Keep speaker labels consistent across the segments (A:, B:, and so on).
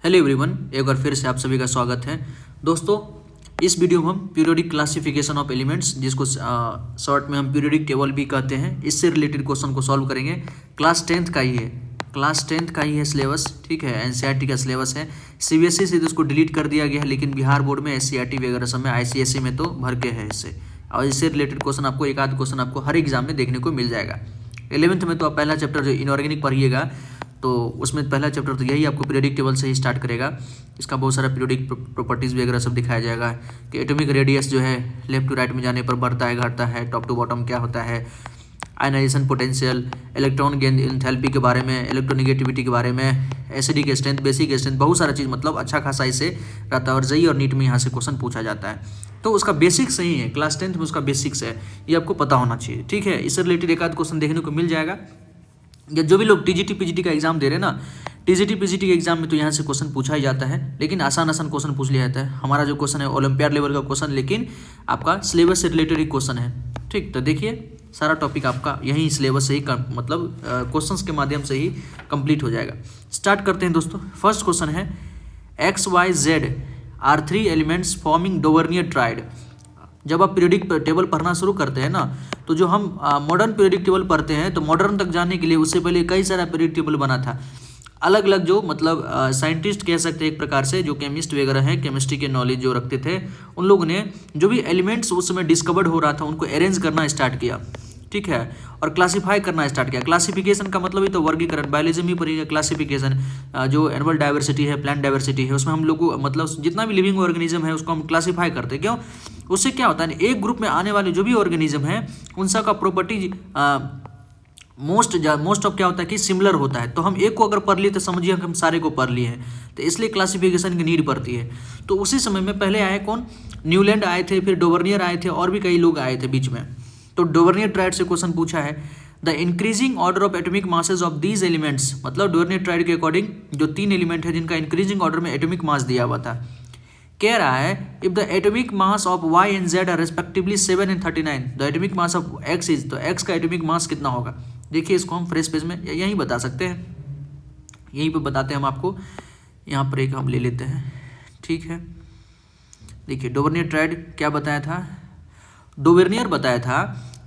A: Hello everyone, एक बार फिर से आप सभी का स्वागत है। दोस्तों, इस वीडियो में हम पीरियोडिक क्लासिफिकेशन ऑफ एलिमेंट्स, जिसको शॉर्ट में हम पीरियोडिक टेबल भी कहते हैं, इससे रिलेटेड क्वेश्चन को सॉल्व करेंगे। क्लास 10th का ही है, सिलेबस। ठीक है, एनसीईआरटी का सिलेबस है। सीबीएसई से तो इसको डिलीट कर दिया गया है, लेकिन बिहार बोर्ड में एससीईआरटी वगैरह सब में आईसीएसई में तो भर के है इससे। और इससे रिलेटेड क्वेश्चन आपको एक आध क्वेश्चन आपको हर एग्जाम में देखने को मिल जाएगा। 11th में तो आप पहला चैप्टर जो इनऑर्गेनिक पढ़िएगा, तो उसमें पहला चैप्टर तो यही आपको पीरियोडिक टेबल से ही स्टार्ट करेगा। इसका बहुत सारा पीरियोडिक प्रॉपर्टीज़ वगैरह सब दिखाया जाएगा कि एटॉमिक रेडियस जो है लेफ्ट टू राइट में जाने पर बढ़ता है घटता है, टॉप टू बॉटम क्या होता है, ionization potential, electron gain enthalpy के बारे में, इलेक्ट्रोनेगेटिविटी के बारे में, एसिडिक स्ट्रेंथ, बेसिक स्ट्रेंथ, बहुत सारा चीज़ मतलब अच्छा खासा इसे रहता है। और जेईई और नीट में यहाँ से क्वेश्चन पूछा जाता है, तो उसका बेसिक्स सही है। क्लास 10th में उसका बेसिक्स है, ये आपको पता होना चाहिए। ठीक है, इससे रिलेटेड एक आध क्वेश्चन देखने को मिल जाएगा। या जो भी लोग टीजीटी पीजीटी का एग्जाम दे रहे हैं ना, टीजीटी पीजीटी के एग्जाम में तो यहाँ से क्वेश्चन पूछा ही जाता है, लेकिन आसान क्वेश्चन पूछ लिया जाता है। हमारा जो क्वेश्चन है ओलंपियाड लेवल का क्वेश्चन, लेकिन आपका सिलेबस से रिलेटेड ही क्वेश्चन है। ठीक, तो देखिए सारा टॉपिक आपका यही सिलेबस से ही मतलब क्वेश्चंस के माध्यम से ही कंप्लीट हो जाएगा। स्टार्ट करते हैं दोस्तों। फर्स्ट क्वेश्चन है, X Y Z are 3 elements forming Dobereiner triad. जब आप पीरियोडिक टेबल पढ़ना शुरू करते हैं ना, तो जो हम मॉडर्न पीरियोडिक टेबल पढ़ते हैं, तो मॉडर्न तक जाने के लिए उससे पहले कई सारा पीरियोडिक टेबल बना था। अलग अलग जो मतलब साइंटिस्ट कह सकते हैं एक प्रकार से, जो केमिस्ट वगैरह हैं, केमिस्ट्री के नॉलेज जो रखते थे, उन लोगों ने जो भी एलिमेंट्स उस समय डिस्कवर्ड हो रहा था उनको अरेंज करना स्टार्ट किया। ठीक है, और क्लासीफाई करना स्टार्ट किया। क्लासिफिकेशन का मतलब ही तो वर्गीकरण, बायोलॉजी में पढ़िएगा क्लासिफिकेशन। जो एनिमल डाइवर्सिटी है, प्लांट डाइवर्सिटी है, उसमें हम लोग को मतलब जितना भी लिविंग ऑर्गेनिज्म है उसको हम क्लासीफाई करते हैं। क्यों? उससे क्या होता है, एक ग्रुप में आने वाले जो भी ऑर्गेनिज्म है उन सब का प्रॉपर्टी मोस्ट ऑफ क्या होता है कि सिमिलर होता है। तो हम एक को अगर पढ़ लिए तो समझिए हम सारे को पढ़ लिए हैं, तो इसलिए क्लासिफिकेशन की नीड पड़ती है। तो उसी समय में पहले आए कौन? न्यूलैंड आए थे, फिर डोवर्नियर आए थे, और भी कई लोग आए थे बीच में। तो डोवर्नियर ट्राइड से क्वेश्चन पूछा है, the increasing order of atomic masses of these elements. मतलब डोवर्नियर ट्राइड के अकॉर्डिंग जो 3 एलिमेंट है जिनका इंक्रीजिंग ऑर्डर में एटॉमिक मास दिया हुआ था, कह रहा है if the atomic mass of y and z are respectively 7 and 39, the atomic mass of x is, तो x का एटॉमिक मास कितना होगा। देखिए इसको हम फ्रेश पेज में यहीं बता सकते हैं, यहीं पे बताते हैं हम आपको। यहाँ पर एक हम ले लेते हैं। ठीक है, देखिए डोवर्नियर ट्राइड क्या बताया था। डोवर्नियर बताया था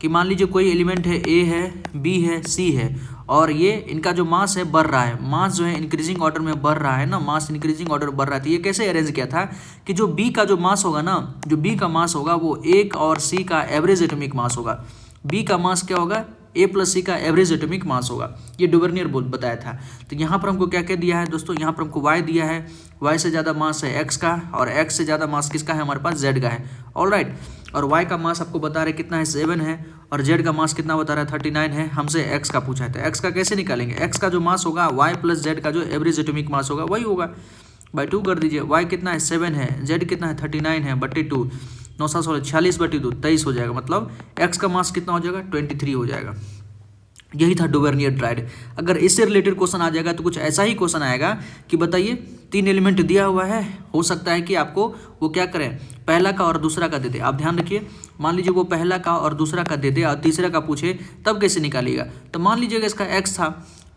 A: कि मान लीजिए कोई एलिमेंट है, A है, B है, C है, और ये इनका जो मास है बढ़ रहा है। मास जो है इंक्रीजिंग ऑर्डर में बढ़ रहा है ना, मास इंक्रीजिंग ऑर्डर बढ़ रहा है। तो ये कैसे अरेंज किया था कि जो B का जो मास होगा ना, जो B का मास होगा वो A और C का एवरेज एटॉमिक मास होगा। B का मास क्या होगा? A प्लस C का एवरेज एटॉमिक मास होगा। ये डोवर्नियर बताया था। तो यहाँ पर हमको क्या क्या दिया है दोस्तों, यहाँ पर हमको Y दिया है, Y से ज़्यादा मास है X का, और X से ज़्यादा मास किसका है? हमारे पास Z का है। ऑलराइट, और Y का मास आपको बता रहे कितना है? 7 है, और Z का मास कितना बता रहा है? 39 है। हमसे X का पूछा है, तो X का कैसे निकालेंगे? X का जो मास होगा Y प्लस Z का जो एवरेज एटॉमिक मास होगा वही होगा, बाई 2 कर दीजिए। Y कितना है? 7 है, Z कितना है? 39 है, बटे 2, 916 46 बटे 2 23 हो जाएगा। मतलब X का मास कितना हो जाएगा? 23 हो जाएगा। यही था डोवर्नियर ट्राइड। अगर इससे रिलेटेड क्वेश्चन आ जाएगा तो कुछ ऐसा ही क्वेश्चन आएगा कि बताइए 3 एलिमेंट दिया हुआ है, हो सकता है कि आपको वो क्या करें, पहला का और दूसरा का दे दे। आप ध्यान रखिए, मान लीजिए वो पहला का और दूसरा का दे दे और तीसरा का पूछे, तब कैसे निकालिएगा। तो मान लीजिएगा इसका x था,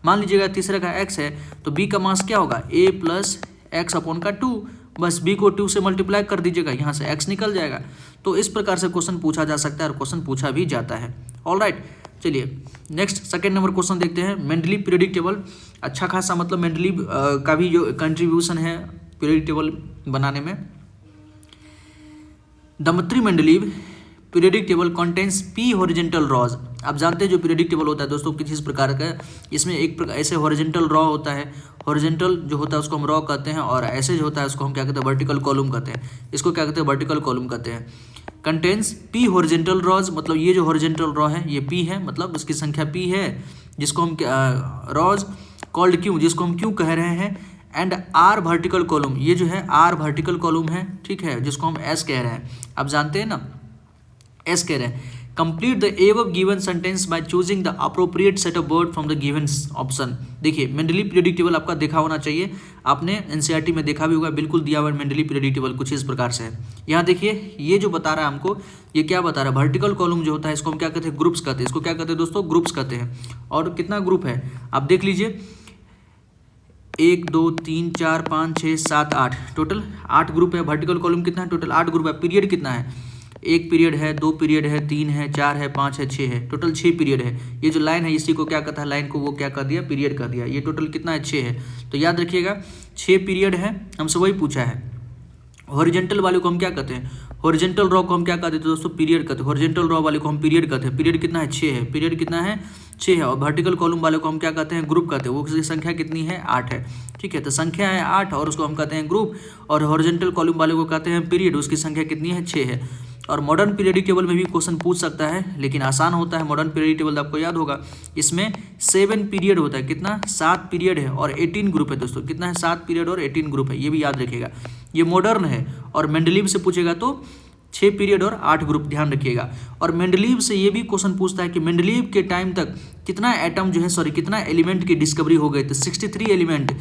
A: मान लीजिएगा तीसरा का x है, तो b का मास क्या होगा? a प्लस एक्स अपॉन का 2, बस b को 2 से मल्टीप्लाई कर दीजिएगा, यहाँ से x निकल जाएगा। तो इस प्रकार से क्वेश्चन पूछा जा सकता है और क्वेश्चन पूछा भी जाता है। ऑलराइट, चलिए नेक्स्ट सेकंड नंबर क्वेश्चन देखते हैं। मेंडलीव पीरियोडिक टेबल, अच्छा खासा मतलब मेंडलीव का भी जो कंट्रीब्यूशन है पीरियोडिक टेबल बनाने में। Dmitri Mendeleev periodic table contains p horizontal rows. आप जानते हैं जो पीरियोडिक टेबल होता है दोस्तों किस प्रकार का, इसमें एक प्रकार ऐसे हॉरिजॉन्टल रॉ होता है। हॉरिजॉन्टल जो होता है उसको हम रॉ कहते हैं, और ऐसे जो होता है उसको हम क्या कहते हैं? वर्टिकल कॉलम कहते हैं। इसको क्या कहते हैं? वर्टिकल कॉलम कहते हैं। कंटेन्स p हॉरिजॉन्टल रॉज, मतलब ये जो हॉरिजॉन्टल रॉ है ये p है, मतलब इसकी संख्या p है, जिसको हम रॉज कॉल्ड क्यों, जिसको हम क्यों कह रहे हैं। एंड r वर्टिकल कॉलम, ये जो है r वर्टिकल कॉलम है, ठीक है, जिसको हम s कह रहे हैं। आप जानते हैं ना, s कह रहे हैं। Complete the above given sentence by choosing the appropriate set of word from the given option. देखिए मेंडलीव पीरियोडिक टेबल आपका देखा होना चाहिए, आपने एनसीईआरटी में देखा भी होगा, बिल्कुल दिया हुआ मेंडलीव पीरियोडिक टेबल कुछ इस प्रकार से है। यहाँ देखिए ये जो बता रहा है हमको, ये क्या बता रहा है? वर्टिकल कॉलम जो होता है इसको हम क्या कहते हैं? ग्रुप्स कहते हैं। इसको क्या कहते हैं दोस्तों? ग्रुप्स कहते हैं। और कितना ग्रुप है आप देख लीजिए, 1 2 3 4 5 6 7 8, टोटल 8 ग्रुप है। वर्टिकल कॉलम कितना है? टोटल 8 ग्रुप है। पीरियड कितना है? 1 पीरियड है, 2 पीरियड है, 3 है, 4 है, 5 है, 6 है, टोटल 6 पीरियड है। ये जो लाइन है इसी को क्या कहता है? लाइन को वो क्या कर दिया? पीरियड कर दिया। ये टोटल कितना है? 6 है। तो याद रखिएगा 6 पीरियड है, हमसे वही पूछा है। हॉरिजेंटल वाले को हम क्या कहते हैं? हॉरिजेंटल रॉ को हम क्या कहते हैं दोस्तों? पीरियड कहते हैं। हॉरिजेंटल रॉ वाले को हम पीरियड कहते हैं। पीरियड कितना है? 6 है। पीरियड कितना है? 6 है। और वर्टिकल कॉलम वाले को हम क्या कहते हैं? ग्रुप कहते हैं। वो उसकी संख्या कितनी है? 8 है। ठीक है, तो संख्या है 8 और उसको हम कहते हैं ग्रुप। और हॉरिजेंटल कॉलम वाले को कहते हैं पीरियड, उसकी संख्या कितनी है? 6 है। और मॉडर्न पीरियडिक टेबल में भी क्वेश्चन पूछ सकता है, लेकिन आसान होता है। मॉडर्न पीरियडिक टेबल आपको याद होगा, इसमें 7 पीरियड होता है। कितना? 7 पीरियड है और 18 ग्रुप है दोस्तों। कितना है? 7 पीरियड और 18 ग्रुप है, ये भी याद रखिएगा। ये मॉडर्न है। और मेंडलीव से पूछेगा तो 6 पीरियड और 8 ग्रुप, ध्यान रखिएगा। और मेंडलीव से ये भी क्वेश्चन पूछता है कि मेंडलीव के टाइम तक कितना एटम जो है, सॉरी कितना एलिमेंट की डिस्कवरी हो गई। तो 63 एलिमेंट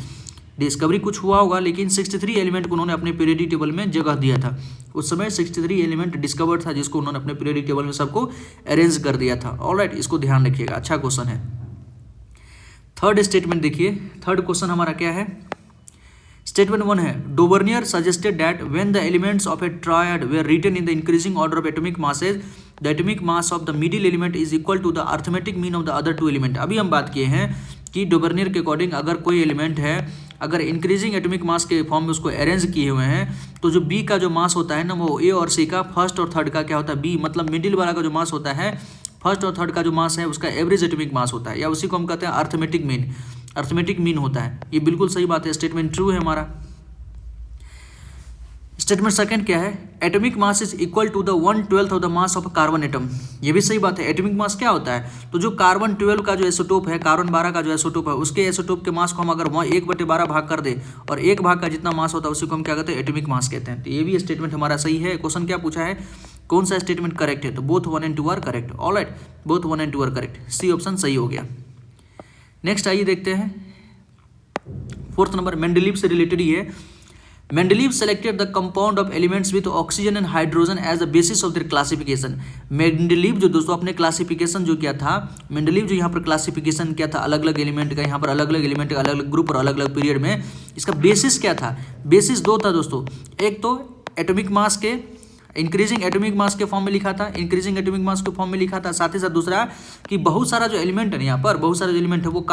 A: डिस्कवरी कुछ हुआ होगा, लेकिन 63 एलिमेंट को उन्होंने अपने पीरियडिक टेबल में जगह दिया था। उस समय 63 एलिमेंट डिस्कवर्ड था, जिसको उन्होंने अपने पीरियडिक टेबल में सबको अरेंज कर दिया था। ऑलराइट, इसको ध्यान रखिएगा, अच्छा क्वेश्चन है। थर्ड स्टेटमेंट देखिए, थर्ड क्वेश्चन हमारा क्या है? स्टेटमेंट 1 है, Dobereiner suggested that when the elements of a triad were written in the increasing order of atomic masses, the atomic mass of the middle element is equal to the arithmetic mean of the other 2 element. अभी हम बात किए हैं कि डोवर्नियर के according अगर कोई element है, अगर इंक्रीजिंग एटॉमिक मास के फॉर्म में उसको अरेंज किए हुए हैं, तो जो बी का जो मास होता है ना, वो ए और सी का फर्स्ट और थर्ड का क्या होता है? बी, मतलब मिडिल वाला का जो मास होता है, फर्स्ट और थर्ड का जो मास है उसका एवरेज एटॉमिक मास होता है, या उसी को हम कहते हैं अर्थमेटिक मीन। अर्थमेटिक मीन होता है। ये बिल्कुल सही बात है, स्टेटमेंट ट्रू है हमारा। स्टेटमेंट सेकंड क्या है? Atomic mass is equal to the 1/12 of the mass of carbon atom. ये भी सही बात है। एटॉमिक मास क्या होता है? तो जो कार्बन 12 का जो एसोटोप है, कार्बन 12 का जो एसोटोप है, उसके एसोटोप के मास को हम अगर 1/12 भाग कर दे और 1 भाग का जितना मास होता है उसी को हम क्या कहते हैं? एटॉमिक मास कहते हैं। तो ये भी स्टेटमेंट हमारा सही है। क्वेश्चन क्या पूछा है? कौन सा स्टेटमेंट करेक्ट है? तो both 1 and 2 are correct. Alright, both 1 and 2 are correct. C option सही हो गया। नेक्स्ट आइए देखते हैं, फोर्थ नंबर मेंडलीव से रिलेटेड ही है। Mendeleev selected the compound of elements with oxygen and hydrogen as the basis of their classification. Mendeleev जो दोस्तों अपने क्लासिफिकेशन जो किया था, Mendeleev जो यहाँ पर क्लासिफिकेशन किया था अलग अलग एलिमेंट का, यहाँ पर अलग अलग एलिमेंट का अलग अलग ग्रुप और अलग अलग पीरियड में, इसका बेसिस क्या था? बेसिस 2 था दोस्तों। एक तो एटॉमिक मास के इंक्रीजिंग एटॉमिक मास के फॉर्म में लिखा था, इंक्रीजिंग एटॉमिक मास के फॉर्म में लिखा था। साथ ही साथ दूसरा कि बहुत सारा जो एलिमेंट है यहाँ पर, बहुत सारे जो एलिमेंट है वो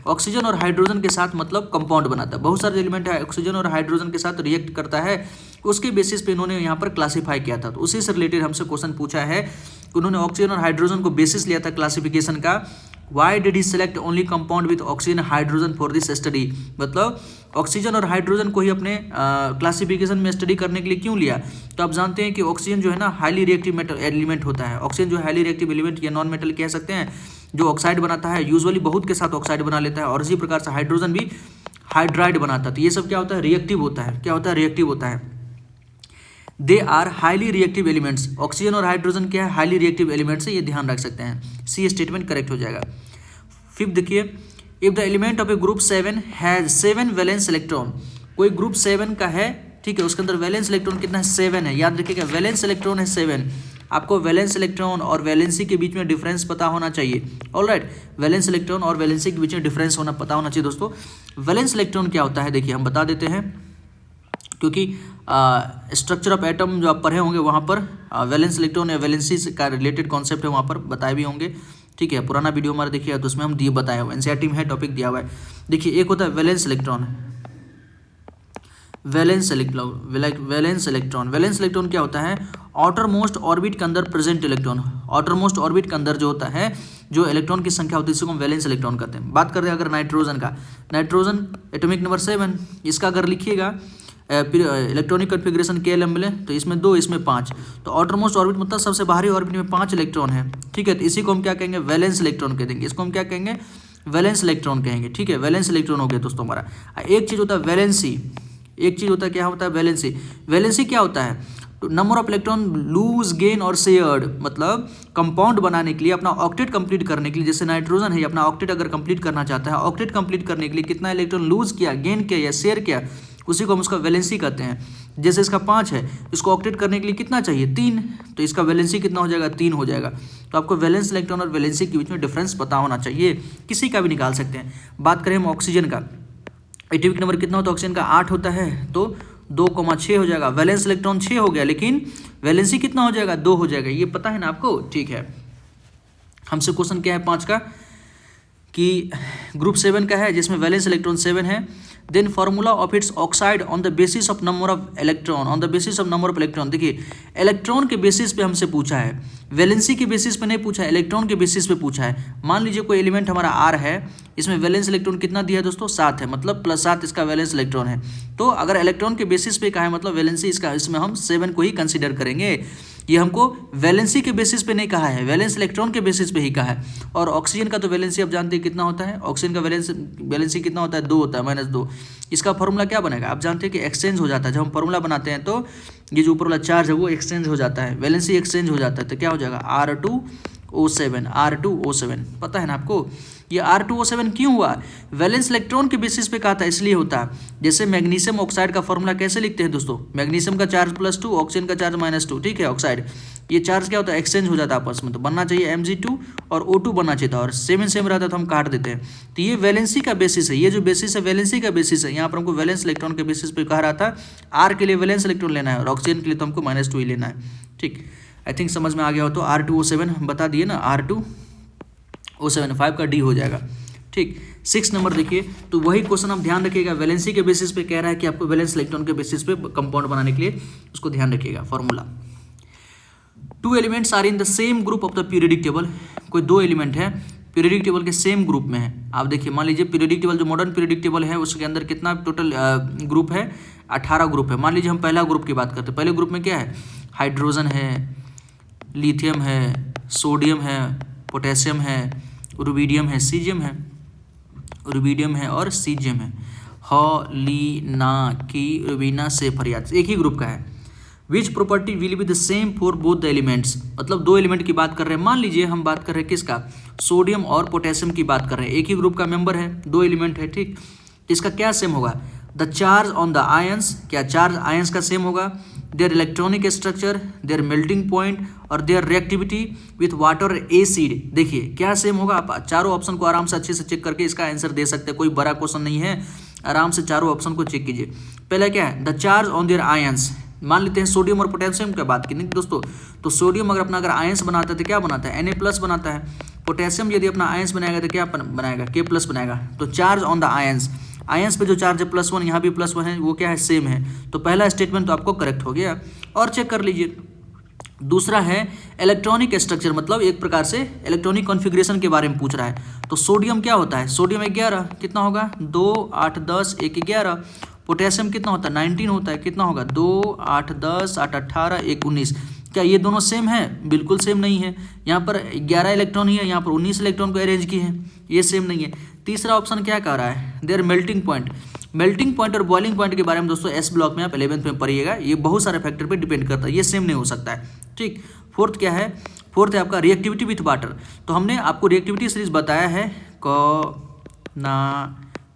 A: ऑक्सीजन और हाइड्रोजन के साथ मतलब कंपाउंड बनाता है। बहुत सारे एलिमेंट है ऑक्सीजन और हाइड्रोजन के साथ रिएक्ट करता है, उसके बेसिस पे इन्होंने यहाँ पर क्लासीफाई किया था। तो उसी से रिलेटेड हमसे क्वेश्चन पूछा है कि उन्होंने ऑक्सीजन और हाइड्रोजन को बेसिस लिया था क्लासिफिकेशन का। Why did he select only compound with oxygen hydrogen for this study? मतलब ऑक्सीजन और हाइड्रोजन को ही अपने क्लासिफिकेशन में स्टडी करने के लिए क्यों लिया? तो आप जानते हैं कि ऑक्सीजन जो है ना हाईली रिएक्टिव एलिमेंट होता है। ऑक्सीजन जो हाईली रिएक्टिव एलिमेंट या नॉन मेटल कह सकते हैं, जो ऑक्साइड बनाता है, यूजुअली बहुत के साथ ऑक्साइड बना लेता है, और इसी प्रकार से हाइड्रोजन भी हाइड्राइड बनाता है। तो ये सब क्या होता है? रिएक्टिव होता है। क्या होता है? रिएक्टिव होता है। They are highly reactive elements. Oxygen और हाइड्रोजन क्या है? हाईली रिएक्टिव एलिमेंट्स है, ये ध्यान रख सकते हैं। सी स्टेटमेंट करेक्ट हो जाएगा। फिफ्थ देखिए, if the element of A group 7 has 7 valence electron, कोई ग्रुप 7 का है, ठीक है, उसके अंदर वैलेंस इलेक्ट्रॉन कितना है? 7 है। याद रखिएगा वैलेंस इलेक्ट्रॉन है 7। आपको वैलेंस इलेक्ट्रॉन और वैलेंसी के बीच में डिफरेंस पता होना चाहिए। ऑलराइट, वैलेंस इलेक्ट्रॉन और वैलेंसी के बीच में डिफरेंस पता होना चाहिए दोस्तों। वैलेंस इलेक्ट्रॉन क्या होता है? देखिए हम बता देते हैं, क्योंकि स्ट्रक्चर ऑफ एटम जो आप पढ़े होंगे वहाँ पर वैलेंस इलेक्ट्रॉन या वैलेंसी का रिलेटेड कॉन्सेप्ट है, वहाँ पर बताए भी होंगे। ठीक है, पुराना वीडियो हमारा देखिए तो उसमें हम बताया हुआ, एनसीईआरटी में है, टॉपिक दिया हुआ है। देखिए एक होता है वैलेंस इलेक्ट्रॉन। वैलेंस इलेक्ट्रॉन क्या होता है? आउटर मोस्ट ऑर्बिट के अंदर present electron. Outer most orbit के अंदर जो होता है, जो इलेक्ट्रॉन की संख्या होती है, इसको हम वैलेंस इलेक्ट्रॉन कहते हैं। बात करते हैं अगर नाइट्रोजन का, नाइट्रोजन एटॉमिक नंबर 7, इसका अगर लिखिएगा इलेक्ट्रॉनिक कन्फिग्रेशन KLM मिले तो इसमें 2, इसमें 5, तो आउटर मोस्ट ऑर्बिट मतलब सबसे बाहरी ऑर्बिट में 5 इलेक्ट्रॉन है। ठीक है, तो इसी को हम क्या कहेंगे? वैलेंस इलेक्ट्रॉन कह देंगे। इसको हम क्या कहेंगे? वैलेंस इलेक्ट्रॉन कहेंगे। ठीक है, वैलेंस इलेक्ट्रॉन हो गया दोस्तों हमारा। एक चीज़ होता है वैलेंसी, एक चीज़ होता है क्या होता है? वैलेंसी। वैलेंसी क्या होता है? तो number of electron lose gain और शेयर्ड, मतलब कंपाउंड बनाने के लिए, अपना ऑक्टेट कंप्लीट करने के लिए, जैसे नाइट्रोजन है अपना ऑक्टेट अगर कंप्लीट करना चाहता है, ऑक्टेट कंप्लीट करने के लिए कितना इलेक्ट्रॉन लूज किया, गेन किया या शेयर किया, उसी को हम उसका वैलेंसी कहते हैं। जैसे इसका 5 है, इसको ऑक्टेट करने के लिए कितना चाहिए? 3, तो इसका वैलेंसी कितना हो जाएगा? 3 हो जाएगा। तो आपको वैलेंस इलेक्ट्रॉन और वैलेंसी के बीच में डिफरेंस पता होना चाहिए, किसी का भी निकाल सकते हैं। बात करें हम ऑक्सीजन का, एटॉमिक नंबर कितना होता है ऑक्सीजन का 8 होता है, तो 2,6 हो जाएगा। वैलेंस इलेक्ट्रॉन 6 हो गया, लेकिन वैलेंसी कितना हो जाएगा 2 हो जाएगा, ये पता है ना आपको, ठीक है। हमसे क्वेश्चन क्या है 5 का कि ग्रुप 7 का है जिसमें वैलेंस इलेक्ट्रॉन 7 है। Then formula of its oxide on the basis of number of electron, on the basis of number of electron. देखिए इलेक्ट्रॉन के बेसिस पे हमसे पूछा है, वैलेंसी के बेसिस पे नहीं पूछा है, इलेक्ट्रॉन के बेसिस पे पूछा है। मान लीजिए कोई एलिमेंट हमारा आर है, इसमें वैलेंस इलेक्ट्रॉन कितना दिया है दोस्तों 7 है, मतलब +7 इसका वैलेंस इलेक्ट्रॉन है। तो अगर इलेक्ट्रॉन के बेसिस पे कहा है मतलब वैलेंसी इसका, इसमें हम 7 को ही कंसिडर करेंगे। ये हमको वैलेंसी के बेसिस पे नहीं कहा है, वैलेंस इलेक्ट्रॉन के बेसिस पे ही कहा है। और ऑक्सीजन का तो वैलेंसी आप जानते हैं कितना होता है, ऑक्सीजन का वैलेंसी कितना होता है 2 होता है, -2। इसका फॉर्मूला क्या बनेगा आप जानते हैं कि एक्सचेंज हो जाता है। जब हम फॉर्मूला बनाते हैं तो ये जो ऊपर वाला चार्ज है वो एक्सचेंज हो जाता है, वैलेंसी एक्सचेंज हो जाता है, तो क्या हो जाएगा R2O7, R2O7 पता है ना आपको। ये R2O7 क्यों हुआ, वैलेंस इलेक्ट्रॉन के बेसिस पे कहा था इसलिए होता है। जैसे मैग्नीशियम ऑक्साइड का फॉर्मूला कैसे लिखते हैं दोस्तों, मैग्नीशियम का चार्ज +2, ऑक्सीजन का चार्ज -2, ठीक है। ऑक्साइड ये चार्ज क्या होता है एक्सचेंज हो जाता है आपस में, तो बनना चाहिए Mg2 और O2 बनना चाहिए था, और सेम रहता तो हम काट देते हैं। तो ये वैलेंसी का बेसिस है, ये जो बेसिस है वैलेंसी का बेसिस है। यहाँ पर हमको वैलेंस इलेक्ट्रॉन के बेसिस पे कह रहा था R के लिए वैलेंस इलेक्ट्रॉन लेना है और ऑक्सीजन के लिए तो हमको -2 ही लेना है, ठीक। आई थिंक समझ में आ गया हो। तो R2O7 हम बता दिए ना, R2O7 5 का D हो जाएगा, ठीक। 6 नंबर देखिए, तो वही क्वेश्चन आप ध्यान रखिएगा, वैलेंसी के बेसिस पे कह रहा है कि आपको वैलेंस इलेक्ट्रॉन के बेसिस पे कंपाउंड बनाने के लिए उसको ध्यान रखिएगा। Formula 2 elements are in the same group of the periodic table. कोई 2 एलिमेंट है पीरियडिक टेबल के सेम ग्रुप में है। आप देखिए मान लीजिए पीरियडिक टेबल जो मॉडर्न पीरियडिक टेबल है उसके अंदर कितना टोटल ग्रुप है, 18 ग्रुप है। मान लीजिए हम पहला ग्रुप की बात करते हैं, पहले ग्रुप में क्या है, हाइड्रोजन है, लिथियम है, सोडियम है, पोटेशियम है, रुबिडियम है, सीजियम है, रुबिडियम है और सीजियम है। हॉलीना की रुबीना से फरियाद एक ही ग्रुप का है। Which property will be the same for both the elements, मतलब 2 एलिमेंट की बात कर रहे हैं। मान लीजिए हम बात कर रहे हैं किसका, सोडियम और पोटेशियम की बात कर रहे हैं, एक ही ग्रुप का मेंबर है, 2 एलिमेंट है, ठीक। इसका क्या सेम होगा, the charge on the ions, क्या चार्ज आयंस का सेम होगा, their electronic structure, their melting point और their reactivity with water acid. देखिए क्या सेम होगा, आप चारों ऑप्शन को आराम से अच्छे से चेक करके इसका आंसर दे सकते हैं, कोई बड़ा क्वेश्चन नहीं है, आराम से चारों ऑप्शन को चेक कीजिए। पहला क्या है, the charge on their ions. मान लेते हैं सोडियम और पोटेशियम की बात की नहीं दोस्तों, तो सोडियम अगर आयंस बनाता है तो क्या बनाता है, Na+ बनाता है। पोटेशियम यदि अपना आयंस बनाएगा तो क्या बनाएगा, K+ बनाएगा। तो charge on the ions, ions पे जो चार्ज है +1, यहाँ भी +1 है, वो क्या है सेम है। तो पहला स्टेटमेंट तो आपको करेक्ट हो गया। और चेक कर लीजिए दूसरा है इलेक्ट्रॉनिक स्ट्रक्चर, मतलब एक प्रकार से इलेक्ट्रॉनिक कॉन्फ़िगरेशन के बारे में पूछ रहा है। तो सोडियम क्या होता है, सोडियम 11 कितना होगा, 2 8 10 1 11। पोटेशियम कितना होता है 19 होता है, कितना होगा 2 8 10 8 18 1 19। क्या ये दोनों सेम है, बिल्कुल सेम नहीं है। यहाँ पर 11 इलेक्ट्रॉन ही है, यहाँ पर 19 इलेक्ट्रॉन को अरेंज किए हैं, ये सेम नहीं है। तीसरा ऑप्शन क्या कह रहा है, their melting point. Melting point और बॉइलिंग पॉइंट के बारे में दोस्तों एस ब्लॉक में आप 11th में पढ़िएगा, ये बहुत सारे फैक्टर पे डिपेंड करता है, ये सेम नहीं हो सकता है, ठीक। फोर्थ क्या है, फोर्थ है आपका रिएक्टिविटी विथ वाटर। तो हमने आपको रिएक्टिविटी सीरीज बताया है, क ना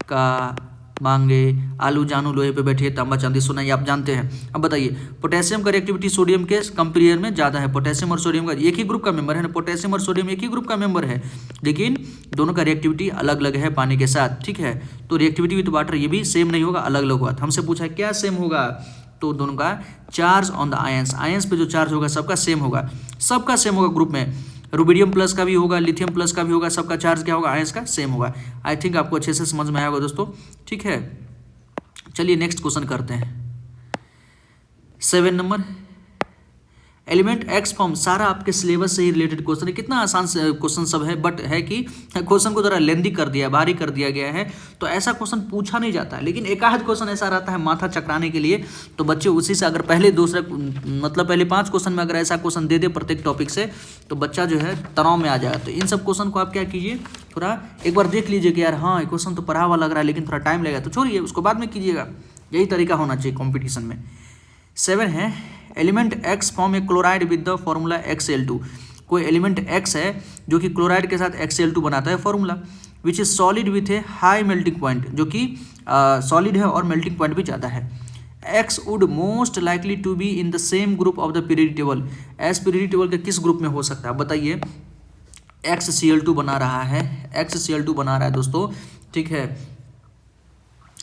A: का मांगे आलू जानू लोहे पे बैठिए तांबा चांदी सोना, ये आप जानते हैं। अब बताइए पोटेशियम का रिएक्टिविटी सोडियम के कंपेरिजन में ज़्यादा है। पोटेशियम और सोडियम का एक ही ग्रुप का मेंबर है ना, पोटेशियम और सोडियम एक ही ग्रुप का मेंबर है, लेकिन दोनों का रिएक्टिविटी अलग अलग है पानी के साथ, ठीक है। तो रिएक्टिविटी विथ वाटर ये भी सेम नहीं होगा, अलग अलग होगा। हमसे पूछा है क्या सेम होगा, तो दोनों का charge on the ions, ions पे जो चार्ज होगा सबका सेम होगा, सबका सेम होगा ग्रुप में। रुबिडियम प्लस का भी होगा, लिथियम प्लस का भी होगा, सबका चार्ज क्या होगा, आयंस का सेम होगा। आई थिंक आपको अच्छे से समझ में आया होगा दोस्तों, ठीक है। चलिए नेक्स्ट क्वेश्चन करते हैं। 7 नंबर, एलिमेंट एक्स फॉर्म, सारा आपके सिलेबस से ही रिलेटेड क्वेश्चन है। कितना आसान क्वेश्चन सब है, बट है कि क्वेश्चन को जरा लेंदी कर दिया, भारी कर दिया गया है, तो ऐसा क्वेश्चन पूछा नहीं जाता है। लेकिन एक आध क्वेश्चन ऐसा रहता है माथा चकराने के लिए, तो बच्चे उसी से अगर पहले दूसरे मतलब पहले 5 क्वेश्चन में अगर ऐसा क्वेश्चन दे दे प्रत्येक टॉपिक से, तो बच्चा जो है तनाव में आ जाएगा। तो इन सब क्वेश्चन को आप क्या कीजिए, थोड़ा एक बार देख लीजिए कि यार हाँ ये क्वेश्चन तो पढ़ा हुआ लग रहा है, लेकिन थोड़ा टाइम लगेगा, तो छोड़िए उसको बाद में कीजिएगा। यही तरीका होना चाहिए कॉम्पिटिशन में। 7 है, element x form A chloride with the formula XL2। कोई एलिमेंट एक्स है जो कि क्लोराइड के साथ XL2 बनाता है formula, which is solid with A high melting point, जो कि सॉलिड है और मेल्टिंग पॉइंट भी ज़्यादा है। X would most likely to be in the same group of the periodic table. एस पीरियडिक टेबल के किस ग्रुप में हो सकता है बताइए। XCl2 बना रहा है, XCl2 बना रहा है दोस्तों, ठीक है।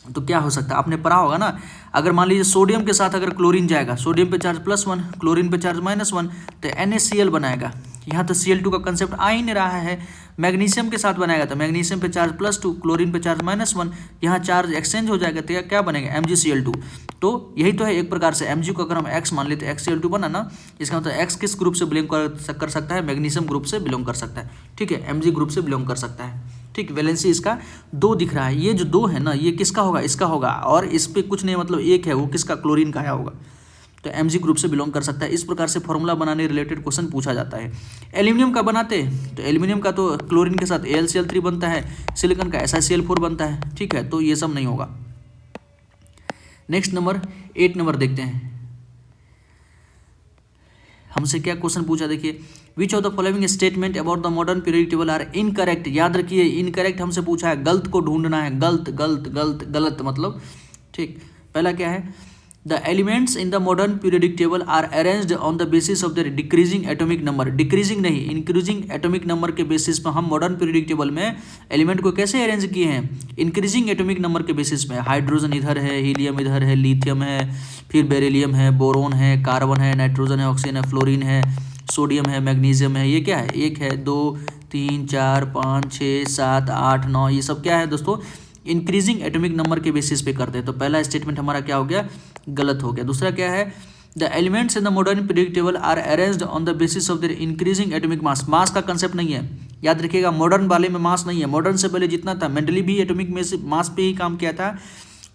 A: तो क्या हो सकता है, आपने पढ़ा होगा ना, अगर मान लीजिए सोडियम के साथ अगर क्लोरीन जाएगा, सोडियम पे चार्ज +1, क्लोरीन पे चार्ज -1, तो NaCl बनाएगा। यहाँ तो Cl2 का कंसेप्ट आ ही नहीं रहा है। मैग्नीशियम के साथ बनाएगा तो मैग्नीशियम पे चार्ज +2, क्लोरीन पे चार्ज -1, यहाँ चार्ज एक्सचेंज हो जाएगा, तो क्या बनेगा, MgCl2। तो यही तो है एक प्रकार से, Mg को अगर हम X मान लेते हैं, XCl2 बना ना, इसका मतलब X किस ग्रुप से बिलोंग कर सकता है, मैग्नीशियम ग्रुप से बिलोंग कर सकता है, ठीक है, Mg ग्रुप से बिलोंग कर सकता है, ठीक। वैलेंसी इसका 2 दिख रहा है, ये जो 2 है ना, ये किसका होगा, इसका होगा, और इस पे कुछ नहीं, मतलब 1 है, वो किसका, क्लोरीन का आया होगा, तो Mg ग्रुप से बिलोंग कर सकता है। इस प्रकार से फॉर्मूला बनाने रिलेटेड क्वेश्चन पूछा जाता है। एल्यूमिनियम का बनाते तो एल्यूमिनियम का तो क्लोरीन के साथ AlCl3 बनता है, सिलिकॉन का SiCl4 बनता है, ठीक है, तो ये सब नहीं होगा। नेक्स्ट नंबर 8 नंबर देखते हैं, हमसे क्या क्वेश्चन पूछा, देखिए, which of the following statement about the modern periodic table are incorrect. याद रखिए, इनकरेक्ट हमसे पूछा है, गलत को ढूंढना है, गलत गलत गलत गलत मतलब, ठीक। पहला क्या है, the elements in the modern periodic table are arranged on the basis of the decreasing atomic number. Decreasing नहीं, इंक्रीजिंग एटॉमिक नंबर के बेसिस पर हम मॉडर्न पीरियोडिक टेबल में एलिमेंट को कैसे अरेंज किए हैं, इंक्रीजिंग एटॉमिक नंबर के बेसिस में। हाइड्रोजन इधर है, हीलियम इधर है, लिथियम है, फिर बेरिलियम है, बोरोन है, कार्बन है, नाइट्रोजन है, ऑक्सीजन है, फ्लोरीन है, सोडियम है, मैग्नीशियम है, ये क्या है, 1 है, 2 3 4 5 6 7 8 9, ये सब क्या है दोस्तों, इंक्रीजिंग एटॉमिक नंबर के बेसिस पे करते हैं। तो पहला स्टेटमेंट हमारा क्या हो गया, गलत हो गया। दूसरा क्या है, the elements in the modern periodic table are arranged on the basis of their increasing atomic mass. Mass का कंसेप्ट नहीं है, याद रखिएगा, मॉडर्न वाले में मास नहीं है। मॉडर्न से पहले जितना था, मेंडली भी एटॉमिक में से मास पे ही काम किया था,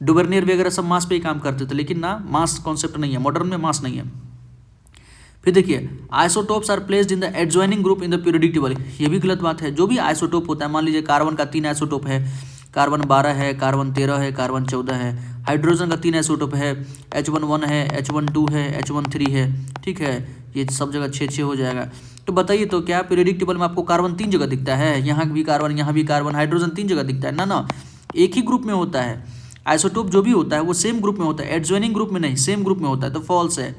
A: डुबर्नियर वगैरह सब मास पे ही काम करते थे, लेकिन ना मास कॉन्सेप्ट नहीं है, मॉडर्न में मास नहीं है। फिर देखिए, isotopes are placed in the adjoining group in the periodic table. ये भी गलत बात है। जो भी आइसोटोप होता है, मान लीजिए कार्बन का 3 आइसोटोप है, कार्बन 12 है, कार्बन 13 है, कार्बन 14 है। हाइड्रोजन का 3 आइसोटोप है, H1 है, H1 है, H1 है, ठीक है, ये सब जगह 6 हो जाएगा। तो बताइए, तो क्या पीरियोडिक टेबल में आपको कार्बन 3 जगह दिखता है, यहाँ भी कार्बन, यहाँ भी कार्बन, हाइड्रोजन 3 जगह दिखता है ना, ना, एक ही ग्रुप में होता है। आइसोटोप जो भी होता है वो सेम ग्रुप में होता है, एडजॉइनिंग ग्रुप में नहीं, सेम ग्रुप में होता है, तो फॉल्स है।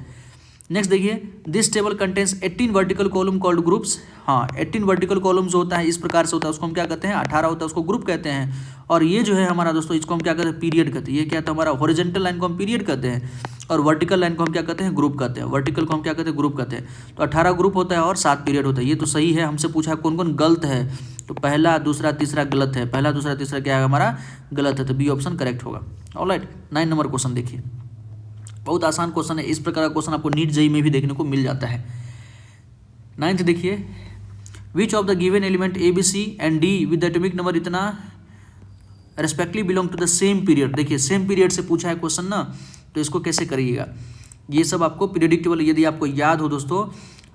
A: नेक्स्ट देखिए, this table contains 18 vertical column called groups. हाँ, 18 वर्टिकल कॉलम जो होता है इस प्रकार से होता है, उसको हम क्या कहते हैं, 18 होता है, उसको ग्रुप कहते हैं। और ये जो है हमारा दोस्तों, इसको हम क्या कहते हैं, पीरियड कहते हैं। ये क्या था हमारा, हॉरिजॉन्टल लाइन को हम पीरियड कहते हैं, और वर्टिकल लाइन को हम क्या कहते हैं, ग्रुप कहते हैं। वर्टिकल को हम क्या कहते हैं, ग्रुप कहते हैं। तो 18 ग्रुप होता है और 7 पीरियड होता है। ये तो सही है। हमसे पूछा कौन कौन गलत है, तो पहला, दूसरा, तीसरा गलत है। पहला, दूसरा, तीसरा क्या है हमारा, गलत है, तो बी ऑप्शन करेक्ट होगा। ऑलराइट, 9 नंबर क्वेश्चन देखिए, बहुत आसान क्वेश्चन है। इस प्रकार का क्वेश्चन आपको नीट जेईई में भी देखने को मिल जाता है। 9th देखिए, which of the given element ABC and D with atomic number इतना respectively belong to the same period. देखिए, सेम पीरियड से पूछा है क्वेश्चन ना, तो इसको कैसे करिएगा, ये सब आपको पीरियोडिक टेबल यदि आपको याद हो दोस्तों,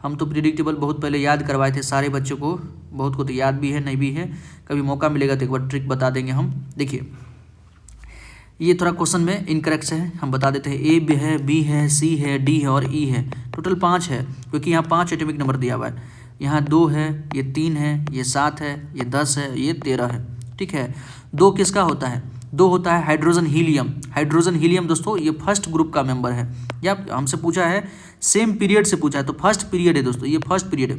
A: हम तो पीरियोडिक टेबल बहुत पहले याद करवाए थे सारे बच्चों को, बहुत को तो याद भी है, नहीं भी है, कभी मौका मिलेगा तो एक बार ट्रिक बता देंगे हम। देखिए, ये थोड़ा क्वेश्चन में इनकरेक्ट है, हम बता देते हैं। A भी है, B है, C है, D है और E है। टोटल 5 है, क्योंकि यहाँ 5 एटॉमिक नंबर दिया हुआ है। यहाँ 2 है, ये 3 है, ये 7 है, ये 10 है, ये 13 है, ठीक है। 2 किसका होता है, 2 होता है हाइड्रोजन हीलियम। हाइड्रोजन हीलियम दोस्तों ये फर्स्ट ग्रुप का मेंबर है। या हमसे पूछा है, सेम पीरियड से पूछा है, तो फर्स्ट पीरियड है दोस्तों, ये फर्स्ट पीरियड है।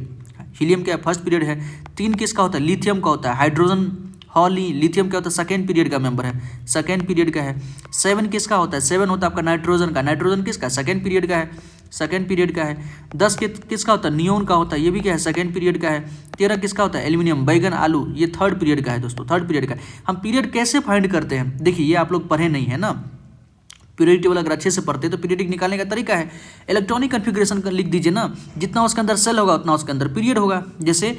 A: हीलियम क्या है, फर्स्ट पीरियड है। 3 किसका होता है, लिथियम का होता है। हाइड्रोजन लिथियम क्या होता है, सेकेंड पीरियड का मेंबर है, सेकेंड पीरियड का है। 7 किसका होता है, 7 होता है आपका नाइट्रोजन का। नाइट्रोजन किसका, सेकेंड पीरियड का है, सेकेंड पीरियड का है। 10 किसका होता है, नियोन का होता है, ये भी क्या है, सेकेंड पीरियड का है। 13 किसका होता है, एल्यूमिनियम, बैगन, आलू, ये थर्ड पीरियड का है दोस्तों, थर्ड पीरियड का है। हम पीरियड कैसे फाइंड करते हैं, देखिए, ये आप लोग पढ़े नहीं है ना, पीरियडिक टेबल अगर अच्छे से पढ़ते तो पीरियडिक निकालने का तरीका है, इलेक्ट्रॉनिक कन्फिग्रेशन का लिख दीजिए ना, जितना उसके अंदर सेल होगा उतना उसके अंदर पीरियड होगा। जैसे